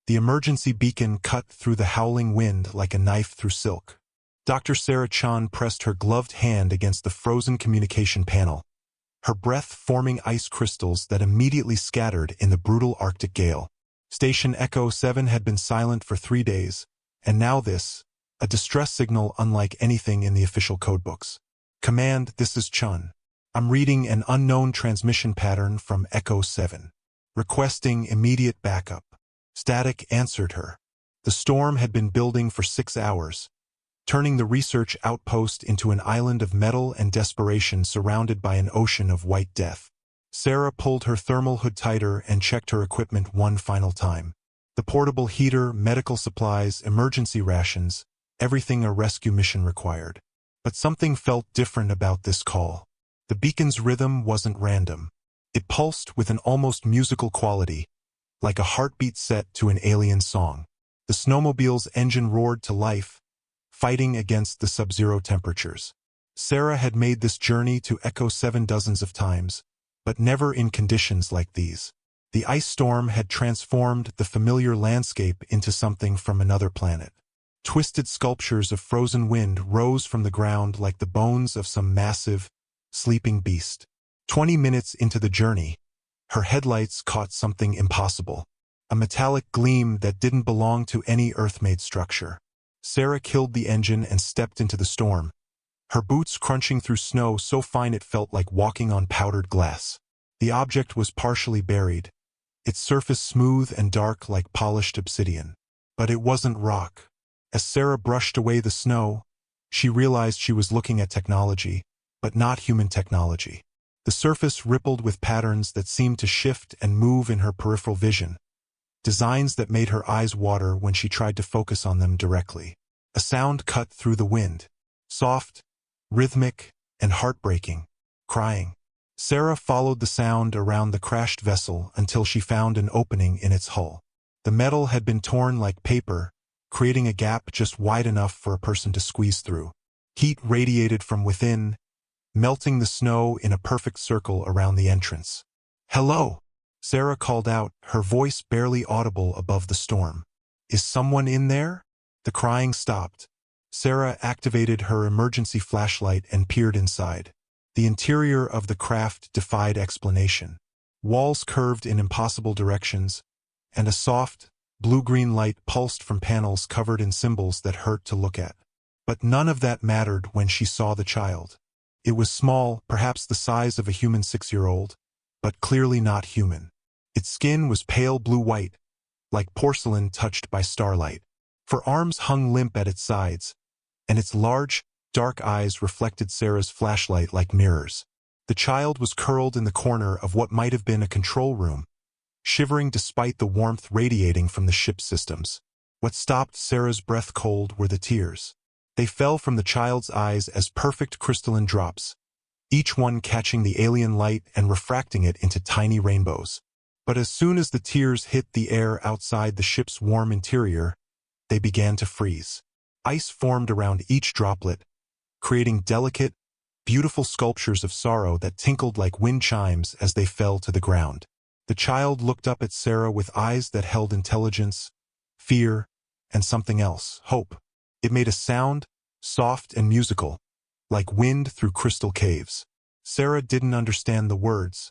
The emergency beacon cut through the howling wind like a knife through silk. Dr. Sarah Chan pressed her gloved hand against the frozen communication panel, her breath forming ice crystals that immediately scattered in the brutal Arctic gale. Station Echo 7 had been silent for 3 days, and now this, a distress signal unlike anything in the official codebooks. Command, this is Chun. I'm reading an unknown transmission pattern from Echo 7. Requesting immediate backup. Static answered her. The storm had been building for 6 hours, turning the research outpost into an island of metal and desperation surrounded by an ocean of white death. Sarah pulled her thermal hood tighter and checked her equipment one final time. The portable heater, medical supplies, emergency rations, everything a rescue mission required. But something felt different about this call. The beacon's rhythm wasn't random. It pulsed with an almost musical quality, like a heartbeat set to an alien song. The snowmobile's engine roared to life, fighting against the sub-zero temperatures. Sarah had made this journey to Echo 7 dozens of times, but never in conditions like these. The ice storm had transformed the familiar landscape into something from another planet. Twisted sculptures of frozen wind rose from the ground like the bones of some massive, sleeping beast. 20 minutes into the journey, her headlights caught something impossible. A metallic gleam that didn't belong to any Earth-made structure. Sarah killed the engine and stepped into the storm, her boots crunching through snow so fine it felt like walking on powdered glass. The object was partially buried, its surface smooth and dark like polished obsidian. But it wasn't rock. As Sarah brushed away the snow, she realized she was looking at technology, but not human technology. The surface rippled with patterns that seemed to shift and move in her peripheral vision, designs that made her eyes water when she tried to focus on them directly. A sound cut through the wind, soft, rhythmic, and heartbreaking, crying. Sarah followed the sound around the crashed vessel until she found an opening in its hull. The metal had been torn like paper, creating a gap just wide enough for a person to squeeze through. Heat radiated from within, melting the snow in a perfect circle around the entrance. "Hello!" Sarah called out, her voice barely audible above the storm. "Is someone in there?" The crying stopped. Sarah activated her emergency flashlight and peered inside. The interior of the craft defied explanation. Walls curved in impossible directions, and a soft, blue-green light pulsed from panels covered in symbols that hurt to look at. But none of that mattered when she saw the child. It was small, perhaps the size of a human 6-year-old, but clearly not human. Its skin was pale blue-white, like porcelain touched by starlight. For arms hung limp at its sides, and its large, dark eyes reflected Sarah's flashlight like mirrors. The child was curled in the corner of what might have been a control room, shivering despite the warmth radiating from the ship's systems. What stopped Sarah's breath cold were the tears. They fell from the child's eyes as perfect crystalline drops, each one catching the alien light and refracting it into tiny rainbows. But as soon as the tears hit the air outside the ship's warm interior, they began to freeze. Ice formed around each droplet, creating delicate, beautiful sculptures of sorrow that tinkled like wind chimes as they fell to the ground. The child looked up at Sarah with eyes that held intelligence, fear, and something else, hope. It made a sound, soft and musical, like wind through crystal caves. Sarah didn't understand the words,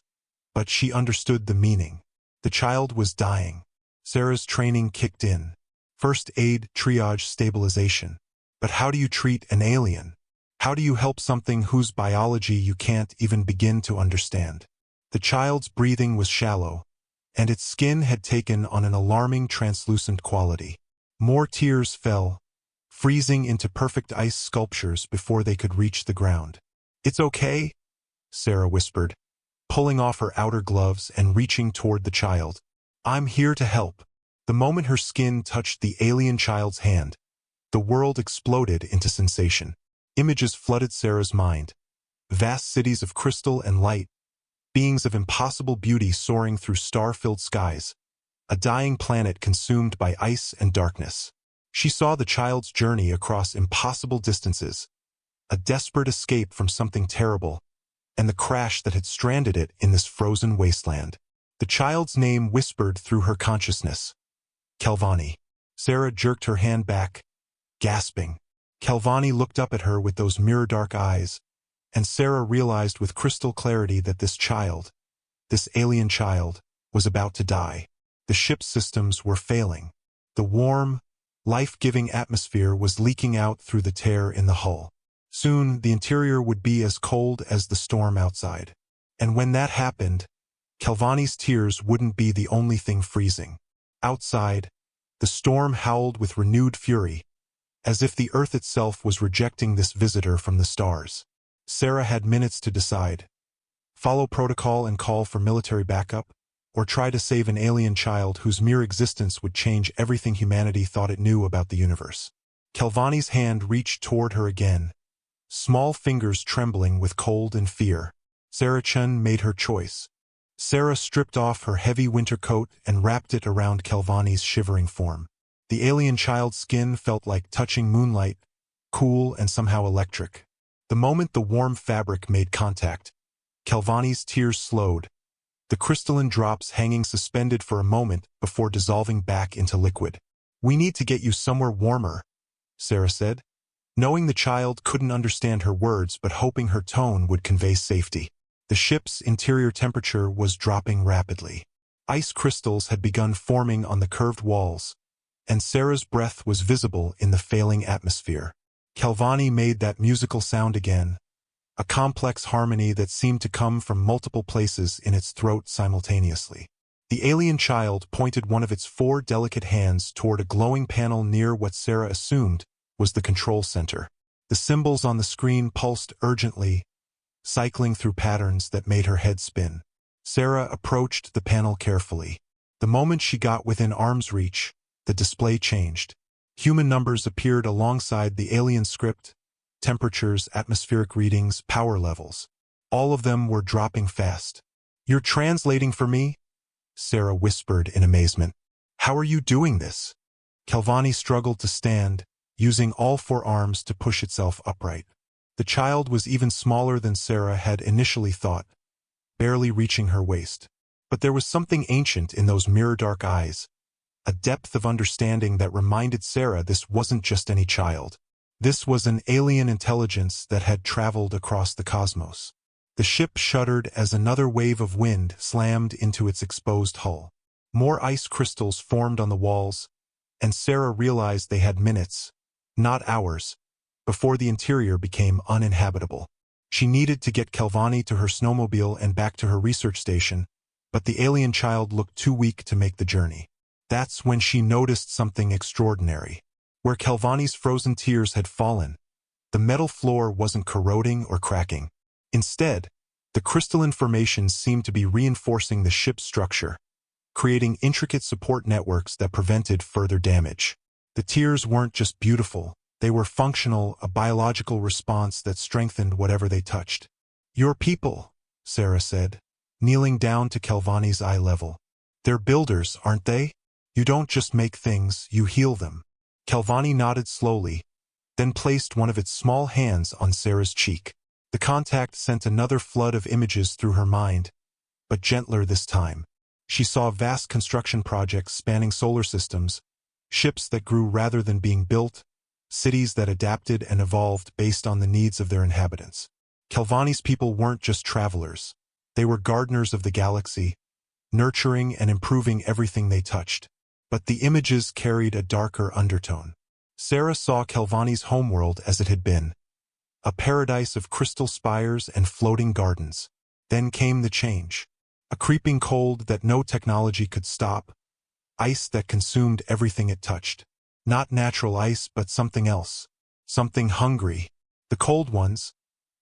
but she understood the meaning. The child was dying. Sarah's training kicked in. First aid, triage, stabilization. But how do you treat an alien? How do you help something whose biology you can't even begin to understand? The child's breathing was shallow, and its skin had taken on an alarming translucent quality. More tears fell, freezing into perfect ice sculptures before they could reach the ground. "It's okay," Sarah whispered, pulling off her outer gloves and reaching toward the child. "I'm here to help." The moment her skin touched the alien child's hand, the world exploded into sensation. Images flooded Sarah's mind. Vast cities of crystal and light, beings of impossible beauty soaring through star-filled skies, a dying planet consumed by ice and darkness. She saw the child's journey across impossible distances, a desperate escape from something terrible, and the crash that had stranded it in this frozen wasteland. The child's name whispered through her consciousness. Kelvani. Sarah jerked her hand back, gasping. Kelvani looked up at her with those mirror-dark eyes, and Sarah realized with crystal clarity that this child, this alien child, was about to die. The ship's systems were failing. The warm, life-giving atmosphere was leaking out through the tear in the hull. Soon, the interior would be as cold as the storm outside. And when that happened, Kelvani's tears wouldn't be the only thing freezing. Outside, the storm howled with renewed fury, as if the earth itself was rejecting this visitor from the stars. Sarah had minutes to decide. Follow protocol and call for military backup, or try to save an alien child whose mere existence would change everything humanity thought it knew about the universe. Kelvani's hand reached toward her again, small fingers trembling with cold and fear. Sarah Chen made her choice. Sarah stripped off her heavy winter coat and wrapped it around Kelvani's shivering form. The alien child's skin felt like touching moonlight, cool and somehow electric. The moment the warm fabric made contact, Kelvani's tears slowed, the crystalline drops hanging suspended for a moment before dissolving back into liquid. "We need to get you somewhere warmer," Sarah said, knowing the child couldn't understand her words but hoping her tone would convey safety. The ship's interior temperature was dropping rapidly. Ice crystals had begun forming on the curved walls, and Sarah's breath was visible in the failing atmosphere. Kelvani made that musical sound again, a complex harmony that seemed to come from multiple places in its throat simultaneously. The alien child pointed one of its 4 delicate hands toward a glowing panel near what Sarah assumed was the control center. The symbols on the screen pulsed urgently, cycling through patterns that made her head spin. Sarah approached the panel carefully. The moment she got within arm's reach, the display changed. Human numbers appeared alongside the alien script: temperatures, atmospheric readings, power levels. All of them were dropping fast. "You're translating for me?" Sarah whispered in amazement. "How are you doing this?" Kelvani struggled to stand, using all 4 arms to push itself upright. The child was even smaller than Sarah had initially thought, barely reaching her waist. But there was something ancient in those mirror-dark eyes, a depth of understanding that reminded Sarah this wasn't just any child. This was an alien intelligence that had traveled across the cosmos. The ship shuddered as another wave of wind slammed into its exposed hull. More ice crystals formed on the walls, and Sarah realized they had minutes, not hours, before the interior became uninhabitable. She needed to get Kelvani to her snowmobile and back to her research station, but the alien child looked too weak to make the journey. That's when she noticed something extraordinary. Where Kelvani's frozen tears had fallen, the metal floor wasn't corroding or cracking. Instead, the crystalline formations seemed to be reinforcing the ship's structure, creating intricate support networks that prevented further damage. The tears weren't just beautiful, they were functional, a biological response that strengthened whatever they touched. "Your people," Sarah said, kneeling down to Kelvani's eye level. "They're builders, aren't they? You don't just make things, you heal them." Kelvani nodded slowly, then placed one of its small hands on Sarah's cheek. The contact sent another flood of images through her mind, but gentler this time. She saw vast construction projects spanning solar systems, ships that grew rather than being built, cities that adapted and evolved based on the needs of their inhabitants. Kelvani's people weren't just travelers. They were gardeners of the galaxy, nurturing and improving everything they touched. But the images carried a darker undertone. Sarah saw Kelvani's homeworld as it had been, a paradise of crystal spires and floating gardens. Then came the change. A creeping cold that no technology could stop, ice that consumed everything it touched. Not natural ice, but something else. Something hungry. The cold ones,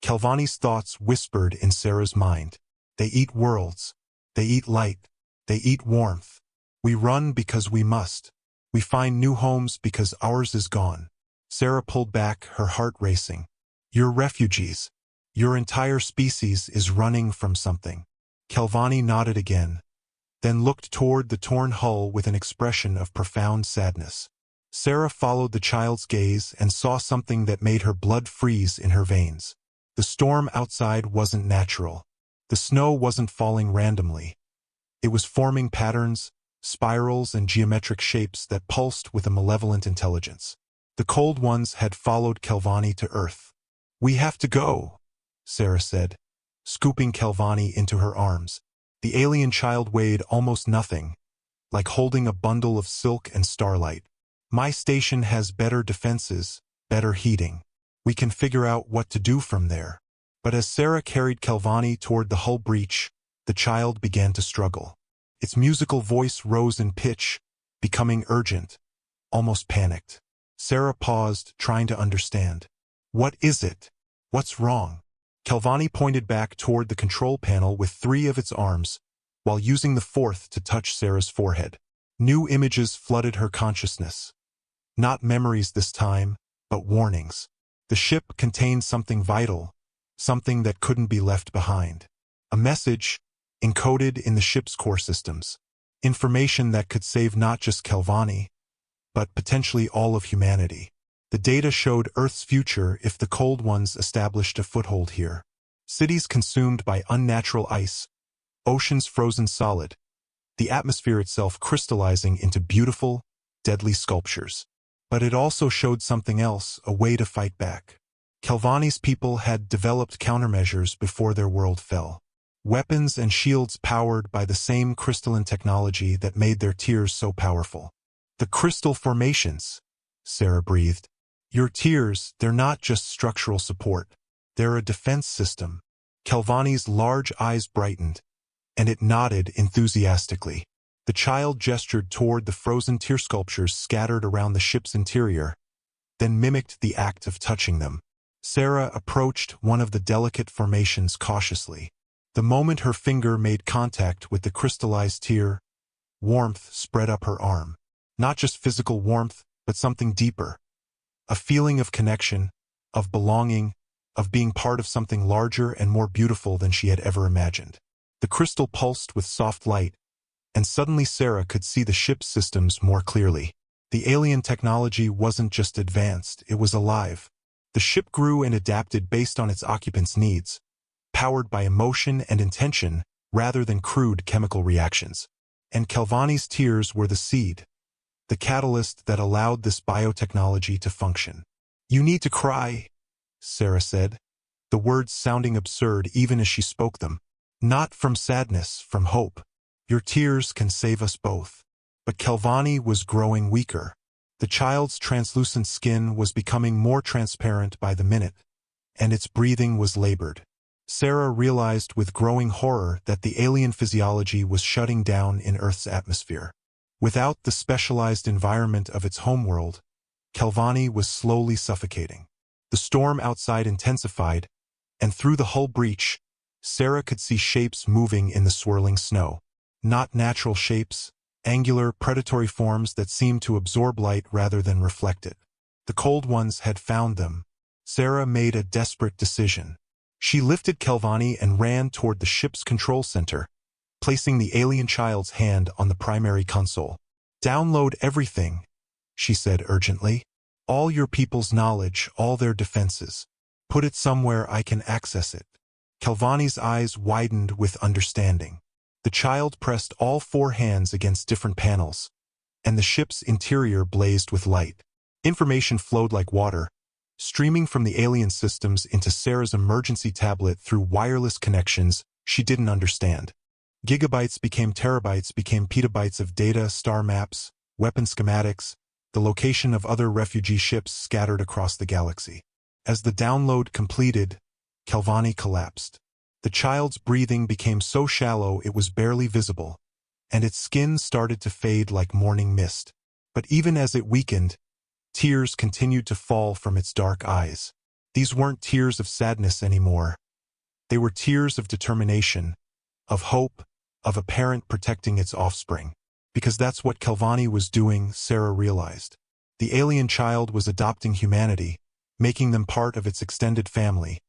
Kelvani's thoughts whispered in Sarah's mind. They eat worlds. They eat light. They eat warmth. We run because we must. We find new homes because ours is gone. Sarah pulled back, her heart racing. "You're refugees. Your entire species is running from something." Kelvani nodded again, then looked toward the torn hull with an expression of profound sadness. Sarah followed the child's gaze and saw something that made her blood freeze in her veins. The storm outside wasn't natural. The snow wasn't falling randomly. It was forming patterns, spirals and geometric shapes that pulsed with a malevolent intelligence. The Cold Ones had followed Kelvani to Earth. "We have to go," Sarah said, scooping Kelvani into her arms. The alien child weighed almost nothing, like holding a bundle of silk and starlight. "My station has better defenses, better heating. We can figure out what to do from there." But as Sarah carried Kelvani toward the hull breach, the child began to struggle. Its musical voice rose in pitch, becoming urgent, almost panicked. Sarah paused, trying to understand. "What is it? What's wrong?" Kelvani pointed back toward the control panel with 3 of its arms, while using the 4th to touch Sarah's forehead. New images flooded her consciousness. Not memories this time, but warnings. The ship contained something vital, something that couldn't be left behind. A message, encoded in the ship's core systems. Information that could save not just Kelvani, but potentially all of humanity. The data showed Earth's future if the Cold Ones established a foothold here. Cities consumed by unnatural ice, oceans frozen solid, the atmosphere itself crystallizing into beautiful, deadly sculptures. But it also showed something else, a way to fight back. Kelvani's people had developed countermeasures before their world fell. Weapons and shields powered by the same crystalline technology that made their tears so powerful. "The crystal formations," Sarah breathed. "Your tears, they're not just structural support. They're a defense system." Kelvani's large eyes brightened, and it nodded enthusiastically. The child gestured toward the frozen tear sculptures scattered around the ship's interior, then mimicked the act of touching them. Sarah approached one of the delicate formations cautiously. The moment her finger made contact with the crystallized tear, warmth spread up her arm. Not just physical warmth, but something deeper. A feeling of connection, of belonging, of being part of something larger and more beautiful than she had ever imagined. The crystal pulsed with soft light, and suddenly Sarah could see the ship's systems more clearly. The alien technology wasn't just advanced, it was alive. The ship grew and adapted based on its occupants' needs, powered by emotion and intention rather than crude chemical reactions. And Kelvani's tears were the seed, the catalyst that allowed this biotechnology to function. "You need to cry," Sarah said, the words sounding absurd even as she spoke them. "Not from sadness, from hope. Your tears can save us both." But Kelvani was growing weaker. The child's translucent skin was becoming more transparent by the minute, and its breathing was labored. Sarah realized with growing horror that the alien physiology was shutting down in Earth's atmosphere. Without the specialized environment of its homeworld, Kelvani was slowly suffocating. The storm outside intensified, and through the hull breach, Sarah could see shapes moving in the swirling snow. Not natural shapes, angular, predatory forms that seemed to absorb light rather than reflect it. The Cold Ones had found them. Sarah made a desperate decision. She lifted Kelvani and ran toward the ship's control center, placing the alien child's hand on the primary console. "Download everything," she said urgently. "All your people's knowledge, all their defenses. Put it somewhere I can access it." Kelvani's eyes widened with understanding. The child pressed all 4 hands against different panels, and the ship's interior blazed with light. Information flowed like water, streaming from the alien systems into Sarah's emergency tablet through wireless connections she didn't understand. Gigabytes became terabytes, became petabytes of data, star maps, weapon schematics, the location of other refugee ships scattered across the galaxy. As the download completed, Kelvani collapsed. The child's breathing became so shallow it was barely visible, and its skin started to fade like morning mist. But even as it weakened, tears continued to fall from its dark eyes. These weren't tears of sadness anymore. They were tears of determination, of hope, of a parent protecting its offspring. Because that's what Kelvani was doing, Sarah realized. The alien child was adopting humanity, making them part of its extended family,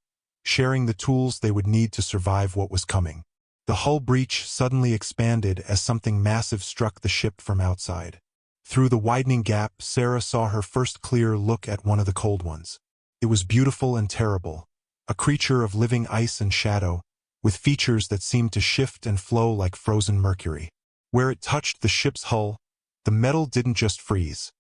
sharing the tools they would need to survive what was coming. The hull breach suddenly expanded as something massive struck the ship from outside. Through the widening gap, Sarah saw her first clear look at one of the Cold Ones. It was beautiful and terrible, a creature of living ice and shadow, with features that seemed to shift and flow like frozen mercury. Where it touched the ship's hull, the metal didn't just freeze.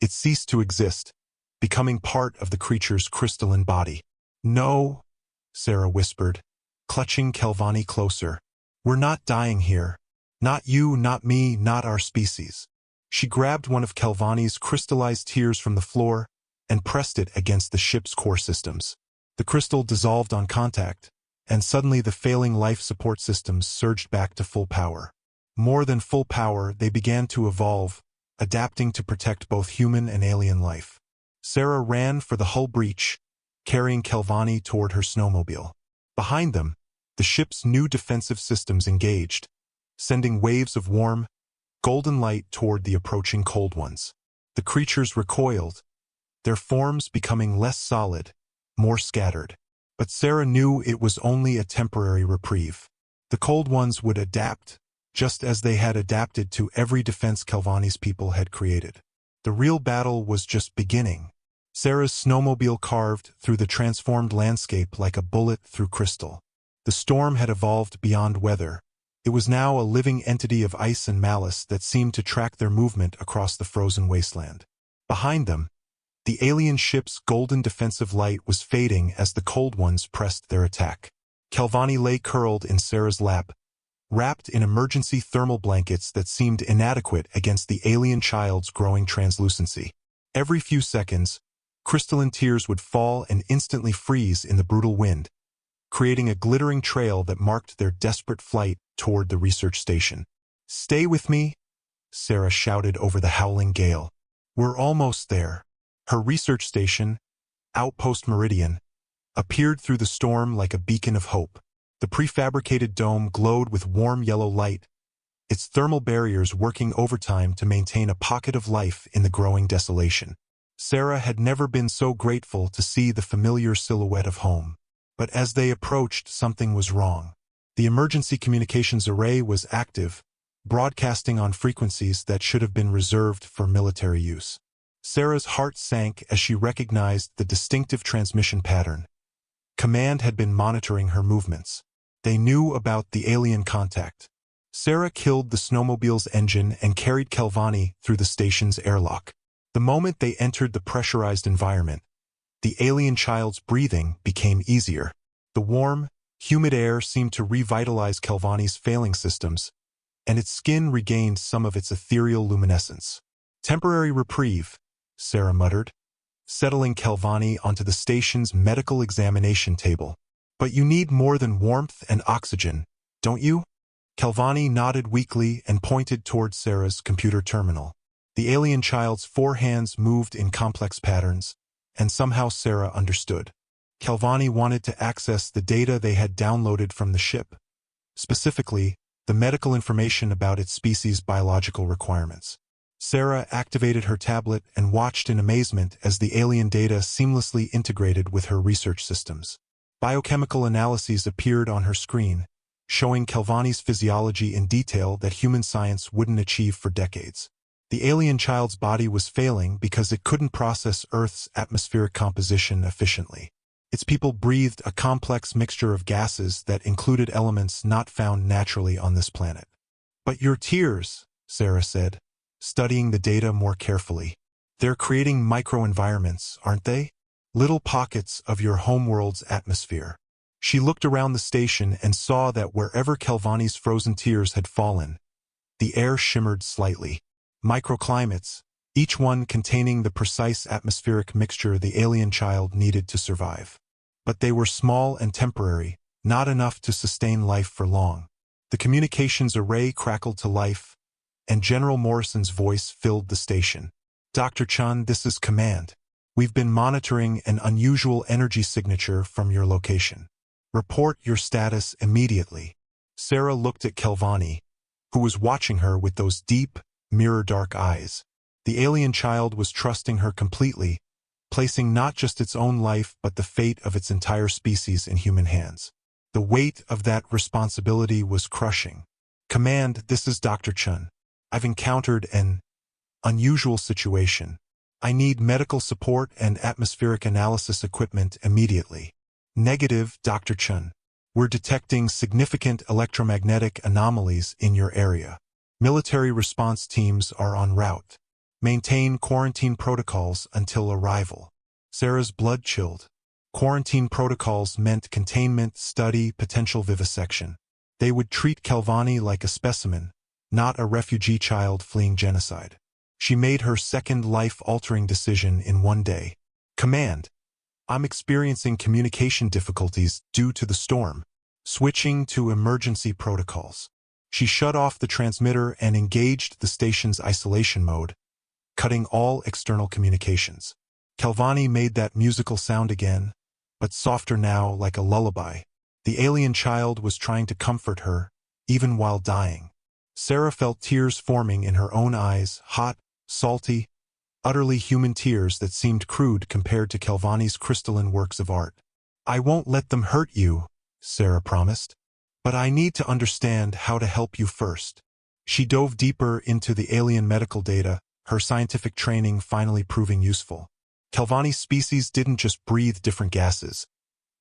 It ceased to exist, becoming part of the creature's crystalline body. "No," Sarah whispered, clutching Kelvani closer. "We're not dying here. Not you, not me, not our species." She grabbed one of Kelvani's crystallized tears from the floor and pressed it against the ship's core systems. The crystal dissolved on contact, and suddenly the failing life support systems surged back to full power. More than full power, they began to evolve, adapting to protect both human and alien life. Sarah ran for the hull breach, carrying Kelvani toward her snowmobile. Behind them, the ship's new defensive systems engaged, sending waves of warm, golden light toward the approaching cold ones. The creatures recoiled, their forms becoming less solid, more scattered. But Sarah knew it was only a temporary reprieve. The cold ones would adapt, just as they had adapted to every defense Kelvani's people had created. The real battle was just beginning. Sarah's snowmobile carved through the transformed landscape like a bullet through crystal. The storm had evolved beyond weather. It was now a living entity of ice and malice that seemed to track their movement across the frozen wasteland. Behind them, the alien ship's golden defensive light was fading as the cold ones pressed their attack. Kelvani lay curled in Sarah's lap, wrapped in emergency thermal blankets that seemed inadequate against the alien child's growing translucency. Every few seconds, crystalline tears would fall and instantly freeze in the brutal wind, creating a glittering trail that marked their desperate flight toward the research station. "Stay with me," Sarah shouted over the howling gale. "We're almost there." Her research station, Outpost Meridian, appeared through the storm like a beacon of hope. The prefabricated dome glowed with warm yellow light, its thermal barriers working overtime to maintain a pocket of life in the growing desolation. Sarah had never been so grateful to see the familiar silhouette of home. But as they approached, something was wrong. The emergency communications array was active, broadcasting on frequencies that should have been reserved for military use. Sarah's heart sank as she recognized the distinctive transmission pattern. Command had been monitoring her movements. They knew about the alien contact. Sarah killed the snowmobile's engine and carried Kelvani through the station's airlock. The moment they entered the pressurized environment, the alien child's breathing became easier. The warm, humid air seemed to revitalize Kelvani's failing systems, and its skin regained some of its ethereal luminescence. "Temporary reprieve," Sarah muttered, settling Kelvani onto the station's medical examination table. "But you need more than warmth and oxygen, don't you?" Kelvani nodded weakly and pointed toward Sarah's computer terminal. The alien child's four hands moved in complex patterns, and somehow Sarah understood. Kelvani wanted to access the data they had downloaded from the ship, specifically, the medical information about its species' biological requirements. Sarah activated her tablet and watched in amazement as the alien data seamlessly integrated with her research systems. Biochemical analyses appeared on her screen, showing Kelvani's physiology in detail that human science wouldn't achieve for decades. The alien child's body was failing because it couldn't process Earth's atmospheric composition efficiently. Its people breathed a complex mixture of gases that included elements not found naturally on this planet. "But your tears," Sarah said, studying the data more carefully. "They're creating microenvironments, aren't they? Little pockets of your homeworld's atmosphere." She looked around the station and saw that wherever Kelvani's frozen tears had fallen, the air shimmered slightly. Microclimates, each one containing the precise atmospheric mixture the alien child needed to survive. But they were small and temporary, not enough to sustain life for long. The communications array crackled to life, and General Morrison's voice filled the station. "Dr. Chun, this is Command. We've been monitoring an unusual energy signature from your location. Report your status immediately." Sarah looked at Kelvani, who was watching her with those deep, mirror-dark eyes. The alien child was trusting her completely, placing not just its own life but the fate of its entire species in human hands. The weight of that responsibility was crushing. "Command, this is Dr. Chun. I've encountered an unusual situation. I need medical support and atmospheric analysis equipment immediately." "Negative, Dr. Chun. We're detecting significant electromagnetic anomalies in your area. Military response teams are en route. Maintain quarantine protocols until arrival. Sarah's blood chilled. Quarantine protocols meant containment, study, potential vivisection. They would treat Kelvani like a specimen, not a refugee child fleeing genocide. She made her second life-altering decision in one day. Command: I'm experiencing communication difficulties due to the storm. Switching to emergency protocols. She shut off the transmitter and engaged the station's isolation mode, cutting all external communications. Kelvani made that musical sound again, but softer now, like a lullaby. The alien child was trying to comfort her, even while dying. Sarah felt tears forming in her own eyes, hot, salty, utterly human tears that seemed crude compared to Kelvani's crystalline works of art. I won't let them hurt you, Sarah promised. But I need to understand how to help you first. She dove deeper into the alien medical data, her scientific training finally proving useful. Kelvani's species didn't just breathe different gases.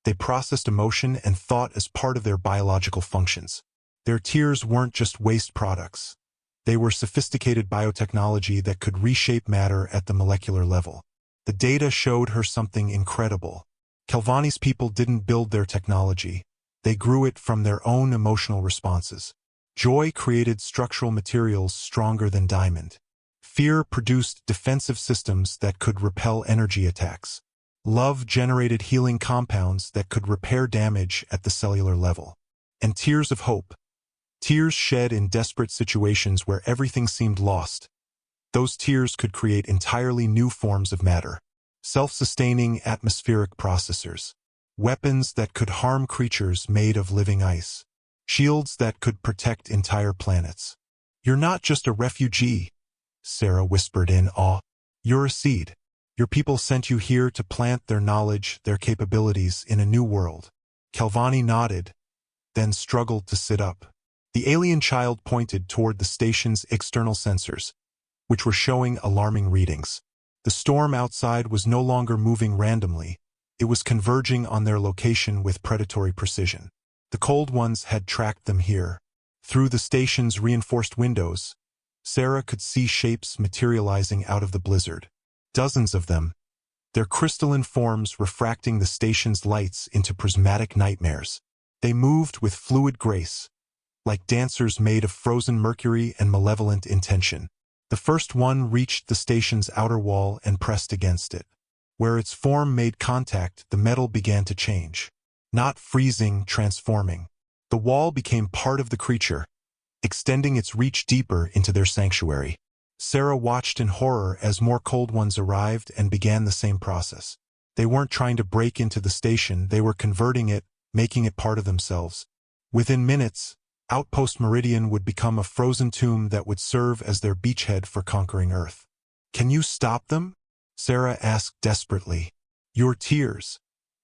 They processed emotion and thought as part of their biological functions. Their tears weren't just waste products. They were sophisticated biotechnology that could reshape matter at the molecular level. The data showed her something incredible. Kelvani's people didn't build their technology. They grew it from their own emotional responses. Joy created structural materials stronger than diamond. Fear produced defensive systems that could repel energy attacks. Love generated healing compounds that could repair damage at the cellular level. And tears of hope. Tears shed in desperate situations where everything seemed lost. Those tears could create entirely new forms of matter. Self-sustaining atmospheric processors. Weapons that could harm creatures made of living ice. Shields that could protect entire planets. You're not just a refugee, Sarah whispered in awe. You're a seed. Your people sent you here to plant their knowledge, their capabilities in a new world. Kelvani nodded, then struggled to sit up. The alien child pointed toward the station's external sensors, which were showing alarming readings. The storm outside was no longer moving randomly. It was converging on their location with predatory precision. The cold ones had tracked them here. Through the station's reinforced windows, Sarah could see shapes materializing out of the blizzard. Dozens of them, their crystalline forms refracting the station's lights into prismatic nightmares. They moved with fluid grace, like dancers made of frozen mercury and malevolent intention. The first one reached the station's outer wall and pressed against it. Where its form made contact, the metal began to change. Not freezing, transforming. The wall became part of the creature, extending its reach deeper into their sanctuary. Sarah watched in horror as more cold ones arrived and began the same process. They weren't trying to break into the station, they were converting it, making it part of themselves. Within minutes, Outpost Meridian would become a frozen tomb that would serve as their beachhead for conquering Earth. Can you stop them? Sarah asked desperately. Your tears.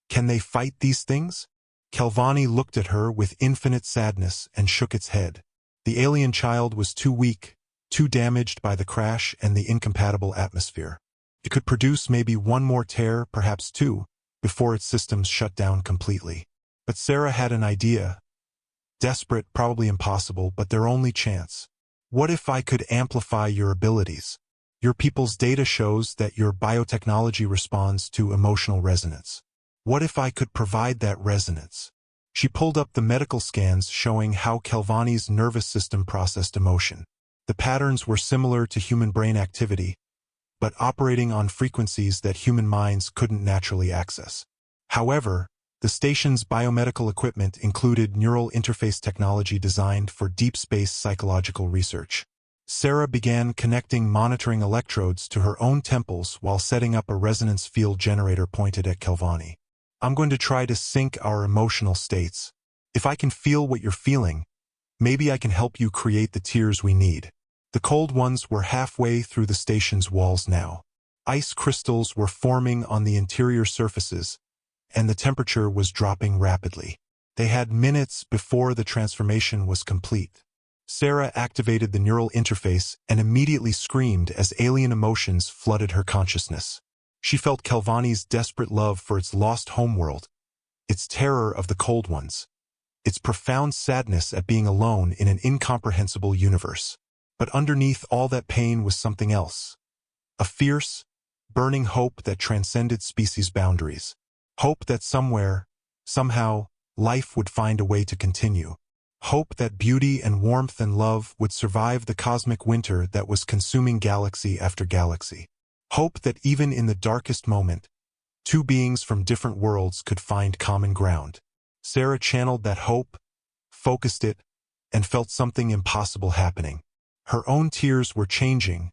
Can they fight these things? Kelvani looked at her with infinite sadness and shook its head. The alien child was too weak, too damaged by the crash and the incompatible atmosphere. It could produce maybe one more tear, perhaps two, before its systems shut down completely. But Sarah had an idea. Desperate, probably impossible, but their only chance. What if I could amplify your abilities? Your people's data shows that your biotechnology responds to emotional resonance. What if I could provide that resonance? She pulled up the medical scans showing how Kelvani's nervous system processed emotion. The patterns were similar to human brain activity, but operating on frequencies that human minds couldn't naturally access. However, the station's biomedical equipment included neural interface technology designed for deep space psychological research. Sarah began connecting monitoring electrodes to her own temples while setting up a resonance field generator pointed at Kelvani. I'm going to try to sync our emotional states. If I can feel what you're feeling, maybe I can help you create the tears we need. The cold ones were halfway through the station's walls now. Ice crystals were forming on the interior surfaces, and the temperature was dropping rapidly. They had minutes before the transformation was complete. Sarah activated the neural interface and immediately screamed as alien emotions flooded her consciousness. She felt Kelvani's desperate love for its lost homeworld, its terror of the cold ones, its profound sadness at being alone in an incomprehensible universe. But underneath all that pain was something else. A fierce, burning hope that transcended species boundaries. Hope that somewhere, somehow, life would find a way to continue. Hope that beauty and warmth and love would survive the cosmic winter that was consuming galaxy after galaxy. Hope that even in the darkest moment, two beings from different worlds could find common ground. Sarah channeled that hope, focused it, and felt something impossible happening. Her own tears were changing,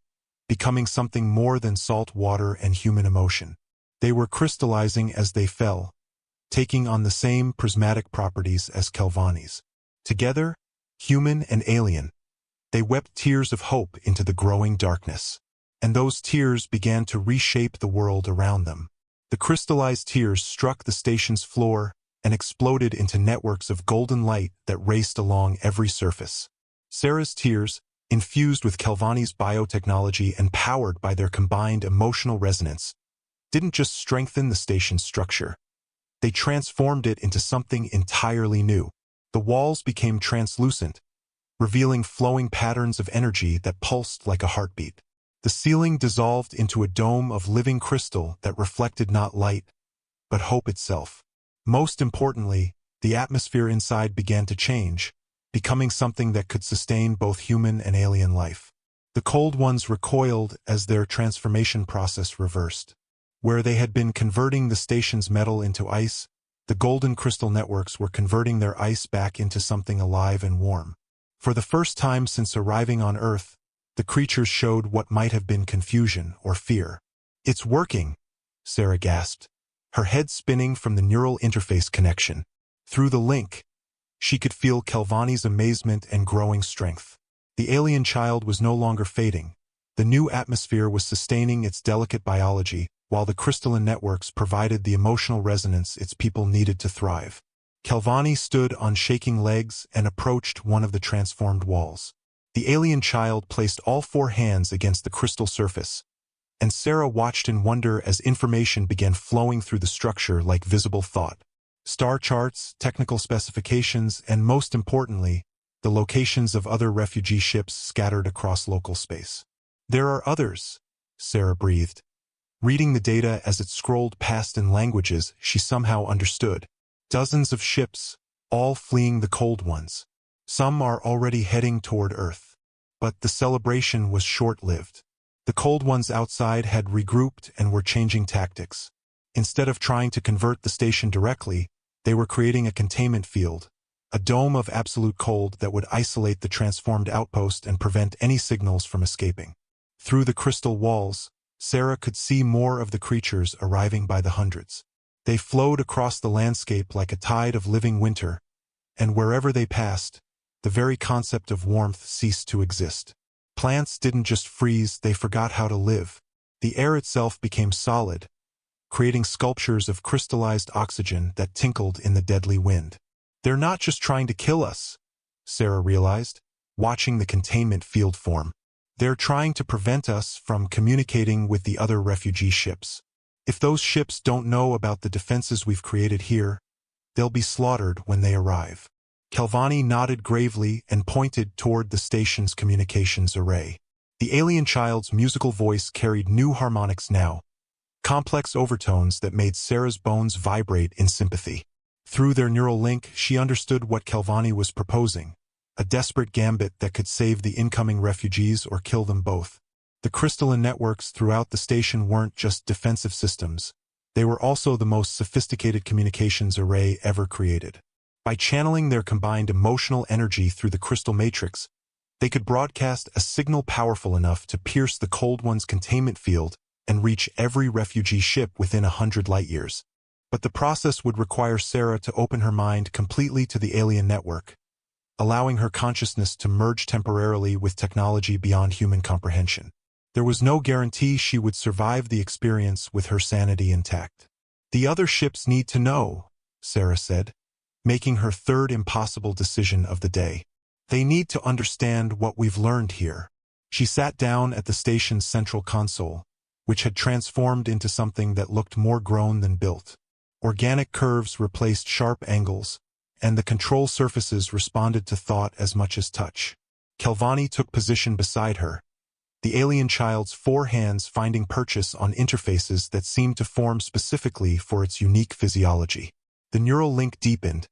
becoming something more than salt water and human emotion. They were crystallizing as they fell, taking on the same prismatic properties as Kelvani's. Together, human and alien, they wept tears of hope into the growing darkness. And those tears began to reshape the world around them. The crystallized tears struck the station's floor and exploded into networks of golden light that raced along every surface. Sarah's tears, infused with Kelvani's biotechnology and powered by their combined emotional resonance, didn't just strengthen the station's structure. They transformed it into something entirely new. The walls became translucent, revealing flowing patterns of energy that pulsed like a heartbeat. The ceiling dissolved into a dome of living crystal that reflected not light, but hope itself. Most importantly, the atmosphere inside began to change, becoming something that could sustain both human and alien life. The cold ones recoiled as their transformation process reversed. Where they had been converting the station's metal into ice, the golden crystal networks were converting their ice back into something alive and warm. For the first time since arriving on Earth, the creatures showed what might have been confusion or fear. "It's working," Sarah gasped, her head spinning from the neural interface connection. Through the link, she could feel Kelvani's amazement and growing strength. The alien child was no longer fading. The new atmosphere was sustaining its delicate biology, while the crystalline networks provided the emotional resonance its people needed to thrive. Kelvani stood on shaking legs and approached one of the transformed walls. The alien child placed all four hands against the crystal surface, and Sarah watched in wonder as information began flowing through the structure like visible thought. Star charts, technical specifications, and most importantly, the locations of other refugee ships scattered across local space. "There are others," Sarah breathed, reading the data as it scrolled past in languages she somehow understood. Dozens of ships, all fleeing the cold ones. Some are already heading toward Earth. But the celebration was short-lived. The cold ones outside had regrouped and were changing tactics. Instead of trying to convert the station directly, they were creating a containment field, a dome of absolute cold that would isolate the transformed outpost and prevent any signals from escaping. Through the crystal walls, Sarah could see more of the creatures arriving by the hundreds. They flowed across the landscape like a tide of living winter, and wherever they passed, the very concept of warmth ceased to exist. Plants didn't just freeze, they forgot how to live. The air itself became solid, creating sculptures of crystallized oxygen that tinkled in the deadly wind. "They're not just trying to kill us," Sarah realized, watching the containment field form. "They're trying to prevent us from communicating with the other refugee ships. If those ships don't know about the defenses we've created here, they'll be slaughtered when they arrive." Kelvani nodded gravely and pointed toward the station's communications array. The alien child's musical voice carried new harmonics now, complex overtones that made Sarah's bones vibrate in sympathy. Through their neural link, she understood what Kelvani was proposing, a desperate gambit that could save the incoming refugees or kill them both. The crystalline networks throughout the station weren't just defensive systems. They were also the most sophisticated communications array ever created. By channeling their combined emotional energy through the crystal matrix, they could broadcast a signal powerful enough to pierce the Cold One's containment field and reach every refugee ship within 100 light-years. But the process would require Sarah to open her mind completely to the alien network, allowing her consciousness to merge temporarily with technology beyond human comprehension. There was no guarantee she would survive the experience with her sanity intact. "The other ships need to know," Sarah said, making her third impossible decision of the day. "They need to understand what we've learned here." She sat down at the station's central console, which had transformed into something that looked more grown than built. Organic curves replaced sharp angles, and the control surfaces responded to thought as much as touch. Kelvani took position beside her, the alien child's 4 hands finding purchase on interfaces that seemed to form specifically for its unique physiology. The neural link deepened,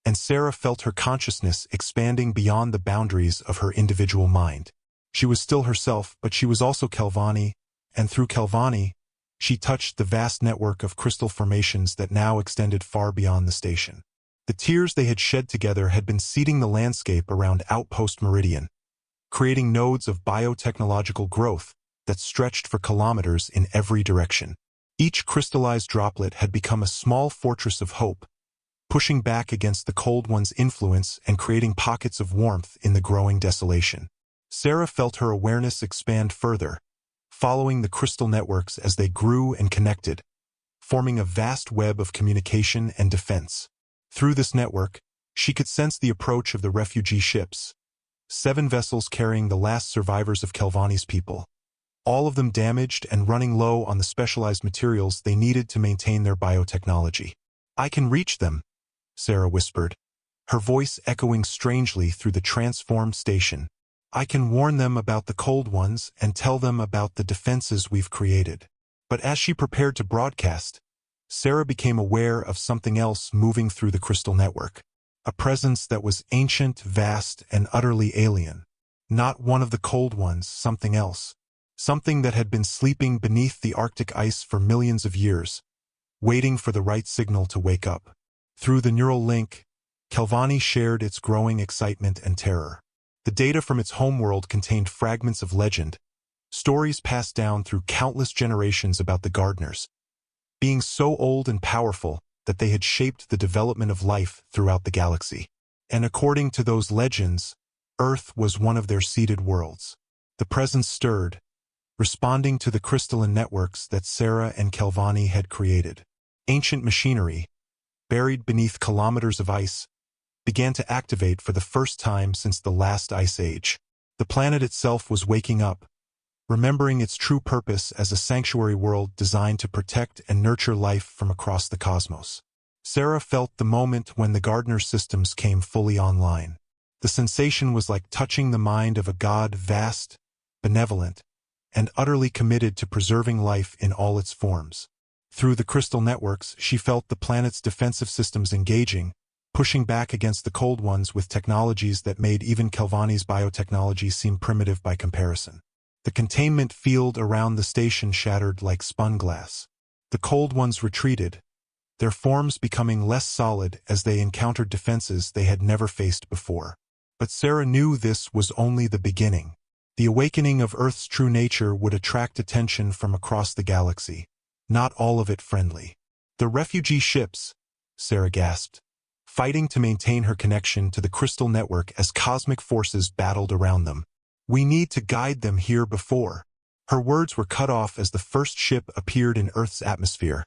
and Sarah felt her consciousness expanding beyond the boundaries of her individual mind. She was still herself, but she was also Kelvani, and through Kelvani, she touched the vast network of crystal formations that now extended far beyond the station. The tears they had shed together had been seeding the landscape around Outpost Meridian, creating nodes of biotechnological growth that stretched for kilometers in every direction. Each crystallized droplet had become a small fortress of hope, pushing back against the Cold One's influence and creating pockets of warmth in the growing desolation. Sarah felt her awareness expand further, following the crystal networks as they grew and connected, forming a vast web of communication and defense. Through this network, she could sense the approach of the refugee ships, 7 vessels carrying the last survivors of Kelvani's people, all of them damaged and running low on the specialized materials they needed to maintain their biotechnology. "I can reach them," Sarah whispered, her voice echoing strangely through the transformed station. "I can warn them about the Cold Ones and tell them about the defenses we've created." But as she prepared to broadcast, Sarah became aware of something else moving through the crystal network, a presence that was ancient, vast, and utterly alien. Not one of the Cold Ones, something else. Something that had been sleeping beneath the Arctic ice for millions of years, waiting for the right signal to wake up. Through the neural link, Kelvani shared its growing excitement and terror. The data from its homeworld contained fragments of legend, stories passed down through countless generations about the gardeners, being so old and powerful that they had shaped the development of life throughout the galaxy. And according to those legends, Earth was one of their seeded worlds. The presence stirred, responding to the crystalline networks that Sarah and Kelvani had created. Ancient machinery, buried beneath kilometers of ice, began to activate for the first time since the last ice age. The planet itself was waking up, remembering its true purpose as a sanctuary world designed to protect and nurture life from across the cosmos. Sarah felt the moment when the gardener systems came fully online. The sensation was like touching the mind of a god, vast, benevolent, and utterly committed to preserving life in all its forms. Through the crystal networks, she felt the planet's defensive systems engaging, pushing back against the Cold Ones with technologies that made even Kelvani's biotechnology seem primitive by comparison. The containment field around the station shattered like spun glass. The Cold Ones retreated, their forms becoming less solid as they encountered defenses they had never faced before. But Sarah knew this was only the beginning. The awakening of Earth's true nature would attract attention from across the galaxy, not all of it friendly. "The refugee ships," Sarah gasped, fighting to maintain her connection to the crystal network as cosmic forces battled around them. "We need to guide them here before." Her words were cut off as the first ship appeared in Earth's atmosphere,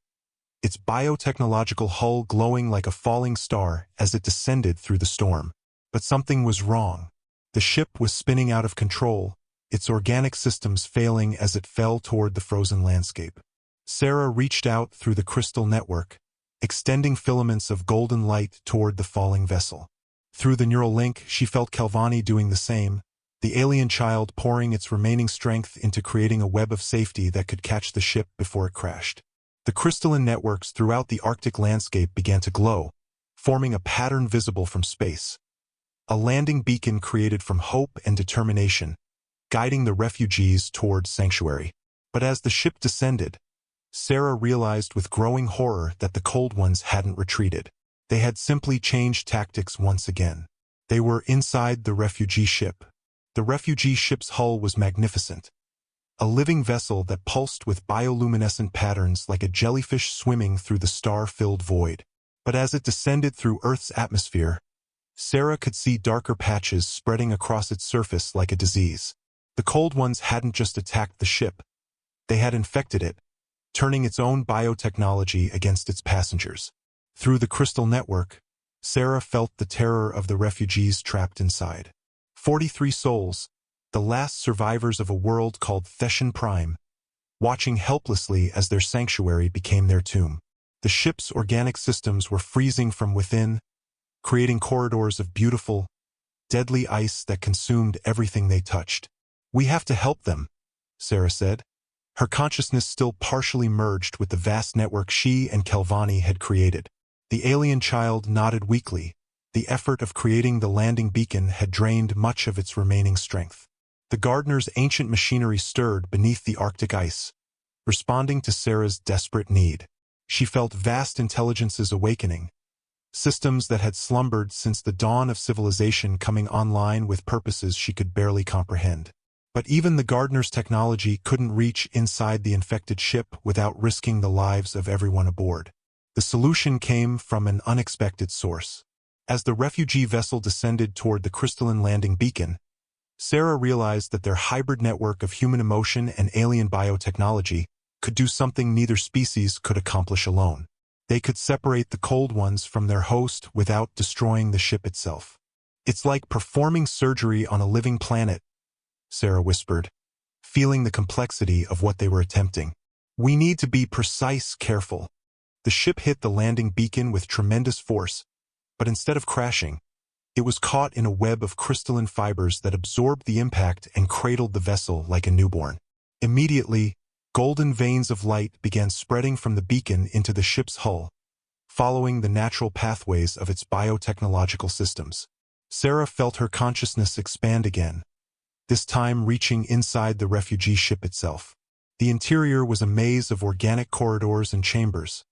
its biotechnological hull glowing like a falling star as it descended through the storm. But something was wrong. The ship was spinning out of control, its organic systems failing as it fell toward the frozen landscape. Sarah reached out through the crystal network, extending filaments of golden light toward the falling vessel. Through the neural link, she felt Kelvani doing the same, the alien child pouring its remaining strength into creating a web of safety that could catch the ship before it crashed. The crystalline networks throughout the Arctic landscape began to glow, forming a pattern visible from space. A landing beacon created from hope and determination, guiding the refugees toward sanctuary. But as the ship descended, Sarah realized with growing horror that the Cold Ones hadn't retreated. They had simply changed tactics once again. They were inside the refugee ship. The refugee ship's hull was magnificent, a living vessel that pulsed with bioluminescent patterns like a jellyfish swimming through the star-filled void. But as it descended through Earth's atmosphere, Sarah could see darker patches spreading across its surface like a disease. The Cold Ones hadn't just attacked the ship. They had infected it, turning its own biotechnology against its passengers. Through the crystal network, Sarah felt the terror of the refugees trapped inside. 43 souls, the last survivors of a world called Theshan Prime, watching helplessly as their sanctuary became their tomb. The ship's organic systems were freezing from within, creating corridors of beautiful, deadly ice that consumed everything they touched. "We have to help them," Sarah said. Her consciousness still partially merged with the vast network she and Kelvani had created. The alien child nodded weakly. The effort of creating the landing beacon had drained much of its remaining strength. The gardener's ancient machinery stirred beneath the Arctic ice, responding to Sarah's desperate need. She felt vast intelligences awakening, systems that had slumbered since the dawn of civilization coming online with purposes she could barely comprehend. But even the gardener's technology couldn't reach inside the infected ship without risking the lives of everyone aboard. The solution came from an unexpected source. As the refugee vessel descended toward the crystalline landing beacon, Sarah realized that their hybrid network of human emotion and alien biotechnology could do something neither species could accomplish alone. They could separate the cold ones from their host without destroying the ship itself. "It's like performing surgery on a living planet," Sarah whispered, feeling the complexity of what they were attempting. "We need to be precise, careful." The ship hit the landing beacon with tremendous force, but instead of crashing, it was caught in a web of crystalline fibers that absorbed the impact and cradled the vessel like a newborn. Immediately, golden veins of light began spreading from the beacon into the ship's hull, following the natural pathways of its biotechnological systems. Sarah felt her consciousness expand again, this time reaching inside the refugee ship itself. The interior was a maze of organic corridors and chambers,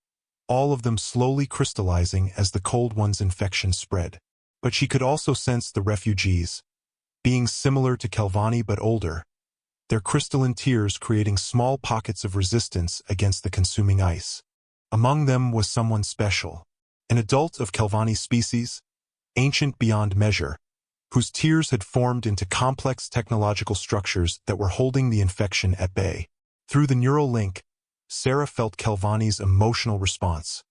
all of them slowly crystallizing as the cold one's infection spread. But she could also sense the refugees, beings similar to Kelvani but older, their crystalline tears creating small pockets of resistance against the consuming ice. Among them was someone special, an adult of Kelvani's species, ancient beyond measure, whose tears had formed into complex technological structures that were holding the infection at bay. Through the neural link, Sarah felt Kelvani's emotional response,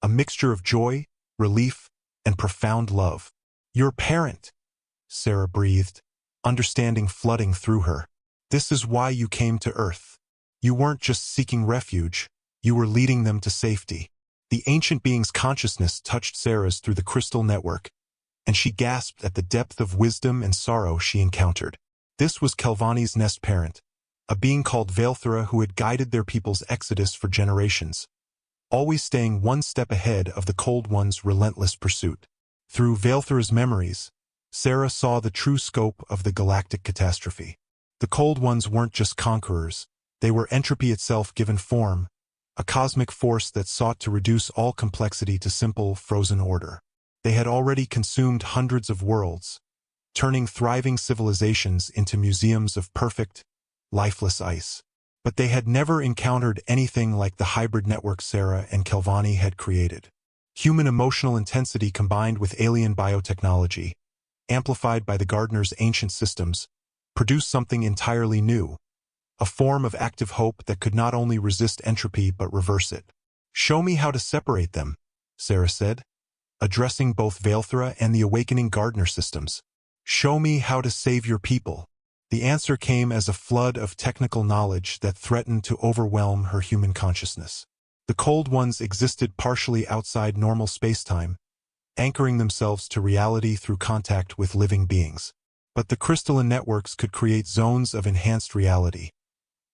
a mixture of joy, relief, and profound love. "Your parent," Sarah breathed, understanding flooding through her. "This is why you came to Earth. You weren't just seeking refuge, you were leading them to safety." The ancient being's consciousness touched Sarah's through the crystal network, and she gasped at the depth of wisdom and sorrow she encountered. This was Kelvani's nest parent, a being called Vaelthera who had guided their people's exodus for generations, always staying one step ahead of the Cold One's relentless pursuit. Through Vaelthera's memories, Sarah saw the true scope of the galactic catastrophe. The Cold Ones weren't just conquerors, they were entropy itself given form, a cosmic force that sought to reduce all complexity to simple, frozen order. They had already consumed hundreds of worlds, turning thriving civilizations into museums of perfect, lifeless ice. But they had never encountered anything like the hybrid network Sarah and Kelvani had created. Human emotional intensity combined with alien biotechnology, amplified by the gardener's ancient systems, produced something entirely new, a form of active hope that could not only resist entropy but reverse it. "Show me how to separate them," Sarah said, addressing both Vaelthera and the awakening gardener systems. "Show me how to save your people." The answer came as a flood of technical knowledge that threatened to overwhelm her human consciousness. The Cold Ones existed partially outside normal spacetime, anchoring themselves to reality through contact with living beings. But the crystalline networks could create zones of enhanced reality,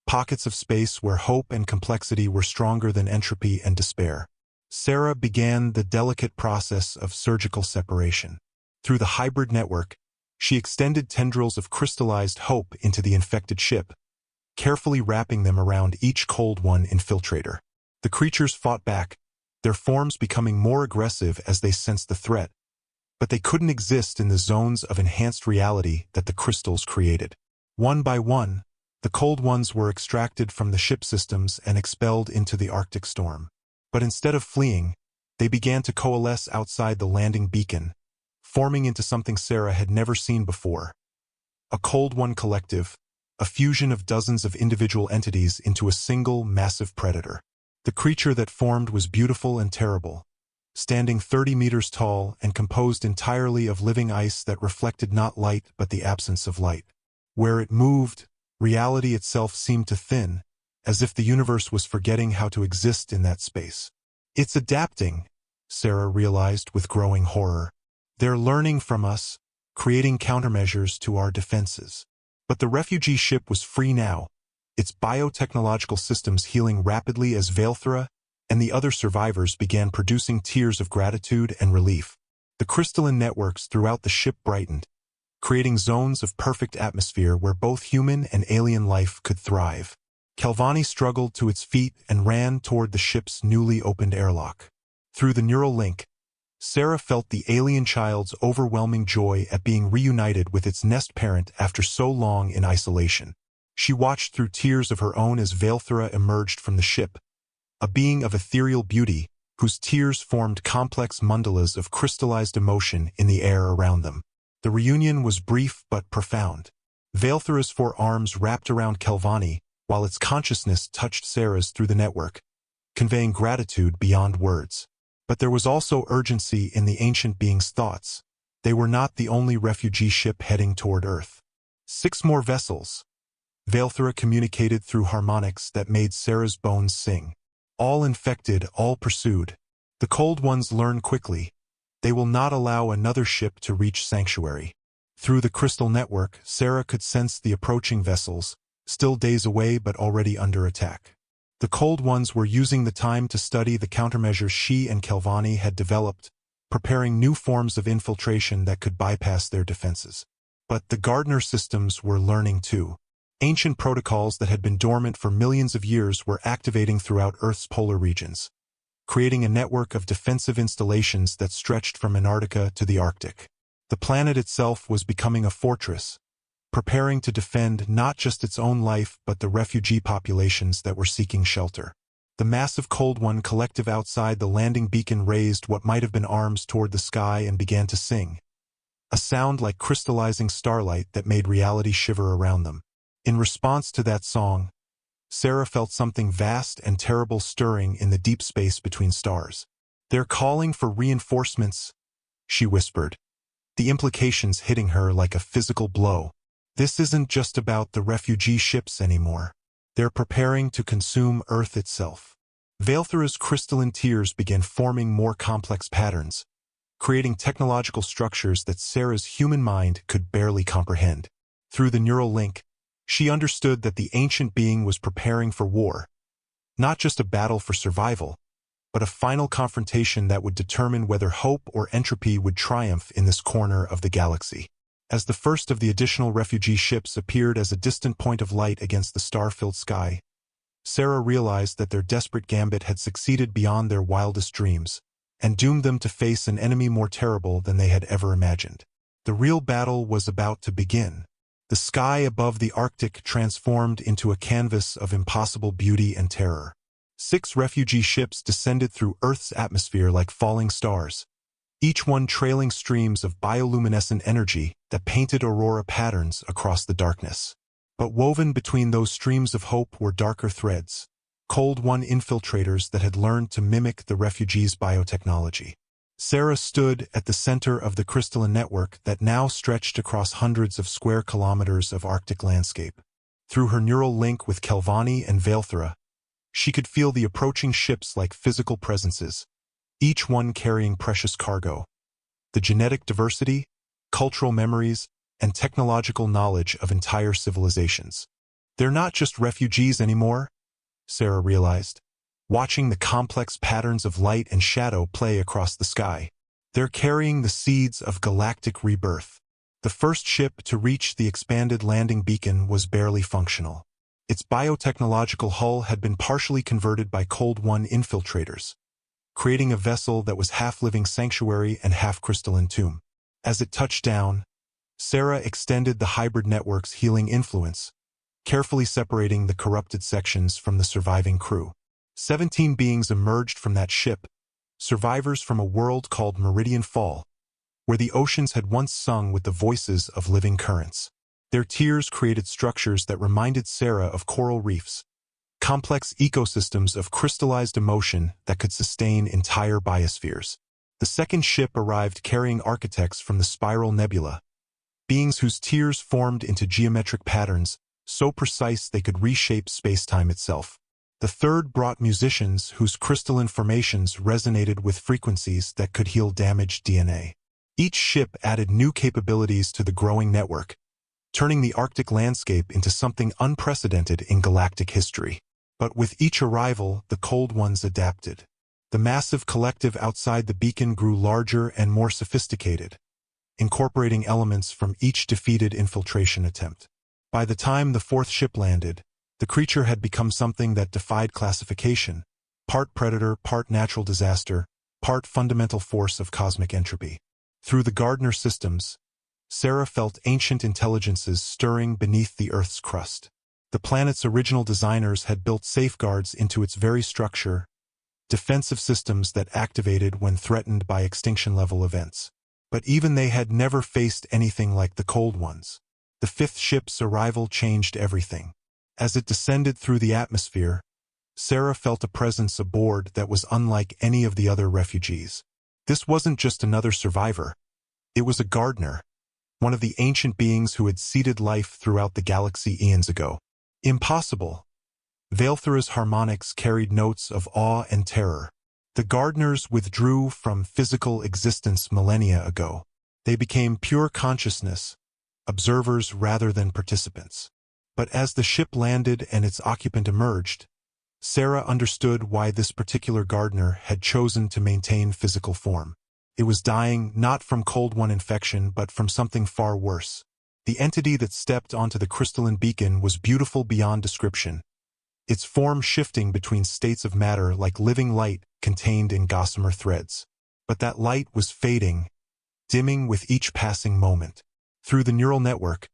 pockets of space where hope and complexity were stronger than entropy and despair. Sarah began the delicate process of surgical separation. Through the hybrid network, she extended tendrils of crystallized hope into the infected ship, carefully wrapping them around each Cold One infiltrator. The creatures fought back, their forms becoming more aggressive as they sensed the threat, but they couldn't exist in the zones of enhanced reality that the crystals created. One by one, the Cold Ones were extracted from the ship systems and expelled into the Arctic storm. But instead of fleeing, they began to coalesce outside the landing beacon, forming into something Sarah had never seen before. A Cold One collective, a fusion of dozens of individual entities into a single, massive predator. The creature that formed was beautiful and terrible, standing 30 meters tall and composed entirely of living ice that reflected not light but the absence of light. Where it moved, reality itself seemed to thin, as if the universe was forgetting how to exist in that space. "It's adapting," Sarah realized with growing horror. "They're learning from us, creating countermeasures to our defenses. But the refugee ship was free now, its biotechnological systems healing rapidly as Vaelthera and the other survivors began producing tears of gratitude and relief. The crystalline networks throughout the ship brightened, creating zones of perfect atmosphere where both human and alien life could thrive. Kalvani struggled to its feet and ran toward the ship's newly opened airlock. Through the neural link, Sarah felt the alien child's overwhelming joy at being reunited with its nest parent after so long in isolation. She watched through tears of her own as Vaelthera emerged from the ship, a being of ethereal beauty whose tears formed complex mandalas of crystallized emotion in the air around them. The reunion was brief but profound. Vaelthera's 4 arms wrapped around Kalvani, while its consciousness touched Sarah's through the network, conveying gratitude beyond words. But there was also urgency in the ancient being's thoughts. They were not the only refugee ship heading toward Earth. 6 more vessels. Vaelthera communicated through harmonics that made Sarah's bones sing. All infected, all pursued. The Cold Ones learn quickly. They will not allow another ship to reach sanctuary. Through the crystal network, Sarah could sense the approaching vessels, still days away but already under attack. The Cold Ones were using the time to study the countermeasures she and Kalvani had developed, preparing new forms of infiltration that could bypass their defenses. But the Gardner systems were learning too. Ancient protocols that had been dormant for millions of years were activating throughout Earth's polar regions, creating a network of defensive installations that stretched from Antarctica to the Arctic. The planet itself was becoming a fortress, preparing to defend not just its own life but the refugee populations that were seeking shelter. The massive Cold One collective outside the landing beacon raised what might have been arms toward the sky and began to sing, a sound like crystallizing starlight that made reality shiver around them. In response to that song, Sarah felt something vast and terrible stirring in the deep space between stars. "They're calling for reinforcements," she whispered, the implications hitting her like a physical blow. This isn't just about the refugee ships anymore. They're preparing to consume Earth itself. Vaelthera's crystalline tears began forming more complex patterns, creating technological structures that Sarah's human mind could barely comprehend. Through the neural link, she understood that the ancient being was preparing for war, not just a battle for survival, but a final confrontation that would determine whether hope or entropy would triumph in this corner of the galaxy. As the first of the additional refugee ships appeared as a distant point of light against the star-filled sky, Sarah realized that their desperate gambit had succeeded beyond their wildest dreams, and doomed them to face an enemy more terrible than they had ever imagined. The real battle was about to begin. The sky above the Arctic transformed into a canvas of impossible beauty and terror. 6 refugee ships descended through Earth's atmosphere like falling stars, each one trailing streams of bioluminescent energy that painted aurora patterns across the darkness. But woven between those streams of hope were darker threads, Cold One infiltrators that had learned to mimic the refugees' biotechnology. Sarah stood at the center of the crystalline network that now stretched across hundreds of square kilometers of Arctic landscape. Through her neural link with Kalvani and Vaelthera, she could feel the approaching ships like physical presences, each one carrying precious cargo. The genetic diversity, cultural memories, and technological knowledge of entire civilizations. They're not just refugees anymore, Sarah realized, watching the complex patterns of light and shadow play across the sky. They're carrying the seeds of galactic rebirth. The first ship to reach the expanded landing beacon was barely functional. Its biotechnological hull had been partially converted by Cold One infiltrators, creating a vessel that was half-living sanctuary and half-crystalline tomb. As it touched down, Sarah extended the hybrid network's healing influence, carefully separating the corrupted sections from the surviving crew. 17 beings emerged from that ship, survivors from a world called Meridian Fall, where the oceans had once sung with the voices of living currents. Their tears created structures that reminded Sarah of coral reefs, complex ecosystems of crystallized emotion that could sustain entire biospheres. The second ship arrived carrying architects from the Spiral Nebula, beings whose tears formed into geometric patterns so precise they could reshape space-time itself. The third brought musicians whose crystalline formations resonated with frequencies that could heal damaged DNA. Each ship added new capabilities to the growing network, turning the Arctic landscape into something unprecedented in galactic history. But with each arrival, the Cold Ones adapted. The massive collective outside the beacon grew larger and more sophisticated, incorporating elements from each defeated infiltration attempt. By the time the fourth ship landed, the creature had become something that defied classification, part predator, part natural disaster, part fundamental force of cosmic entropy. Through the Gardner systems, Sarah felt ancient intelligences stirring beneath the Earth's crust. The planet's original designers had built safeguards into its very structure, defensive systems that activated when threatened by extinction-level events. But even they had never faced anything like the Cold Ones. The fifth ship's arrival changed everything. As it descended through the atmosphere, Sarah felt a presence aboard that was unlike any of the other refugees. This wasn't just another survivor. It was a Gardner, one of the ancient beings who had seeded life throughout the galaxy eons ago. Impossible. Valethra's harmonics carried notes of awe and terror. The Gardners withdrew from physical existence millennia ago. They became pure consciousness, observers rather than participants. But as the ship landed and its occupant emerged, Sarah understood why this particular Gardner had chosen to maintain physical form. It was dying not from Cold One infection but from something far worse. The entity that stepped onto the crystalline beacon was beautiful beyond description, its form shifting between states of matter like living light contained in gossamer threads. But that light was fading, dimming with each passing moment. Through the neural network,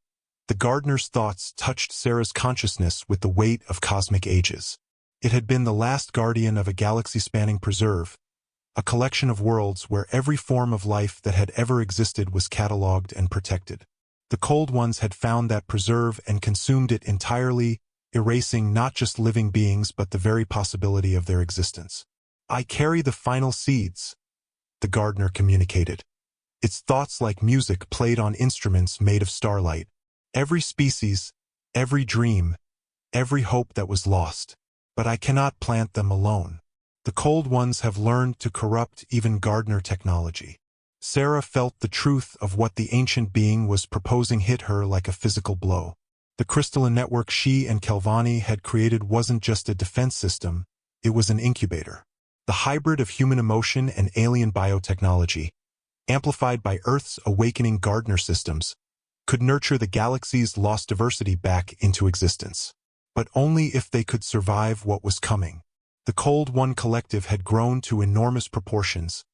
the Gardner's thoughts touched Sarah's consciousness with the weight of cosmic ages. It had been the last guardian of a galaxy-spanning preserve, a collection of worlds where every form of life that had ever existed was catalogued and protected. The Cold Ones had found that preserve and consumed it entirely, erasing not just living beings but the very possibility of their existence. "I carry the final seeds," the Gardner communicated. Its thoughts like music played on instruments made of starlight. Every species, every dream, every hope that was lost. But I cannot plant them alone. The Cold Ones have learned to corrupt even Gardner technology. Sarah felt the truth of what the ancient being was proposing hit her like a physical blow. The crystalline network she and Kelvani had created wasn't just a defense system, it was an incubator. The hybrid of human emotion and alien biotechnology, amplified by Earth's awakening Gardner systems, could nurture the galaxy's lost diversity back into existence. But only if they could survive what was coming. The Cold One collective had grown to enormous proportions,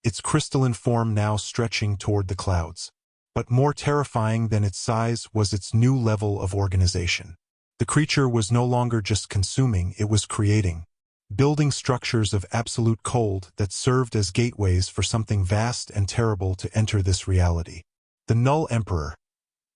its crystalline form now stretching toward the clouds. But more terrifying than its size was its new level of organization. The creature was no longer just consuming, it was creating, building structures of absolute cold that served as gateways for something vast and terrible to enter this reality. The Null Emperor,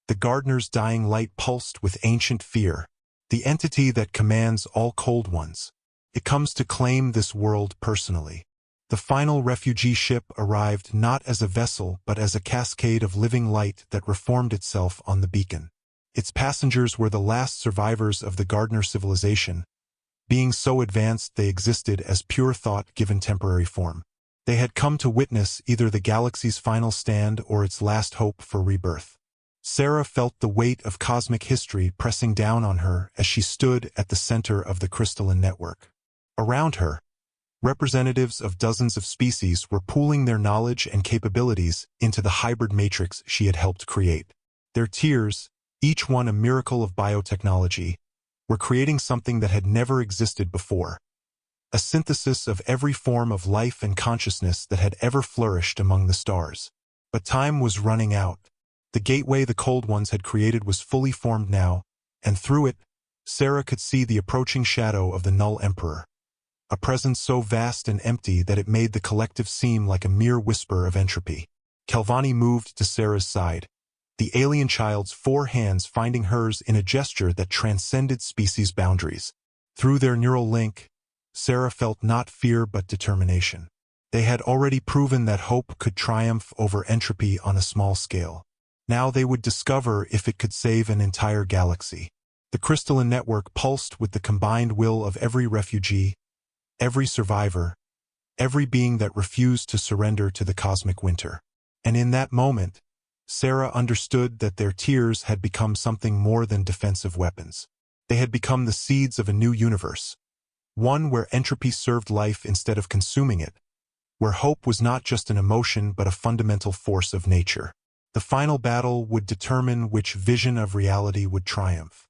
the Gardner's dying light pulsed with ancient fear, the entity that commands all Cold Ones. It comes to claim this world personally. The final refugee ship arrived not as a vessel but as a cascade of living light that reformed itself on the beacon. Its passengers were the last survivors of the Gardner civilization, being so advanced they existed as pure thought given temporary form. They had come to witness either the galaxy's final stand or its last hope for rebirth. Sarah felt the weight of cosmic history pressing down on her as she stood at the center of the crystalline network. Around her, representatives of dozens of species were pooling their knowledge and capabilities into the hybrid matrix she had helped create. Their tiers, each one a miracle of biotechnology, were creating something that had never existed before. A synthesis of every form of life and consciousness that had ever flourished among the stars. But time was running out. The gateway the Cold Ones had created was fully formed now, and through it, Sarah could see the approaching shadow of the Null Emperor. A presence so vast and empty that it made the collective seem like a mere whisper of entropy. Kelvani moved to Sarah's side, the alien child's 4 hands finding hers in a gesture that transcended species boundaries. Through their neural link, Sarah felt not fear but determination. They had already proven that hope could triumph over entropy on a small scale. Now they would discover if it could save an entire galaxy. The crystalline network pulsed with the combined will of every refugee, every survivor, every being that refused to surrender to the cosmic winter. And in that moment, Sarah understood that their tears had become something more than defensive weapons. They had become the seeds of a new universe, one where entropy served life instead of consuming it, where hope was not just an emotion but a fundamental force of nature. The final battle would determine which vision of reality would triumph.